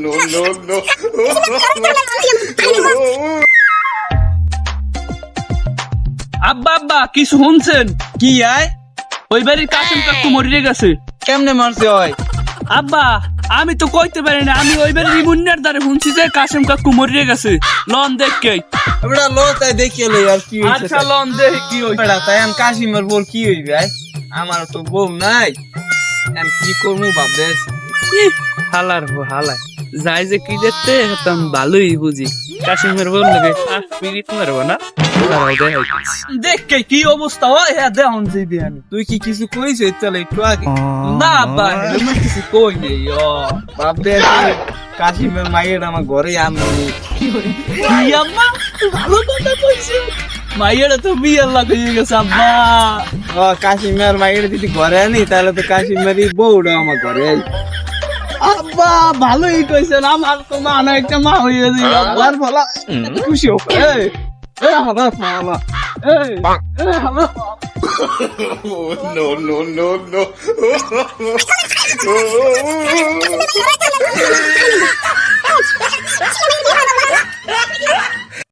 no. আব্বা আব্বা কি শুনছেন? কি আয়? ওই বাড়ির কাসেম কাকু মরিয়ে গেছে। কেমনে মারছে হয়? আব্বা আমি তো কইতে পারি না, আমি ওই বাড়ির ইমুন্নার দ্বারে শুনছি যে কাসেম কাকু মরিয়ে গেছে। লন দেখকে এবারে লো তাই দেখিয়ে লই আর কি হইছে। আচ্ছা লন দেখ কি হইছে। এবারে তাই আমি কাশিমের বল কি হইবে আয়? আমার তো বউ নাই, আমি কি করবো ভাবতেছি। হালার হালায় যাই যে কি দেখতে আমি ভালোই বুঝি। কাশিমের বল লাগে পিরিত মারবো না, দেখকে কি অবস্থা হয়। হ্যাঁ দেহন যে দেন তুই কি কিছু কইছ চলে একটু আগে? না আব্বা এমন কিছু কই নেই। ভাবতেছি কাশিমের মায়ের আমার ঘরে আনবো। কি আম্মা ভালো কথা কইছে, মাইয়ারা তো বিয়ার লাগিয়ে গেছে আব্বা। কাশিমের মায়ের যদি ঘরে আনি তাহলে তো কাশিমেরই বউটা আমার ঘরে আই। আব্বা ভালোই কইছেন, আমার তো মা না একটা মা হয়ে গেছে। আব্বার বলা খুশি হোক। আমার মামা No.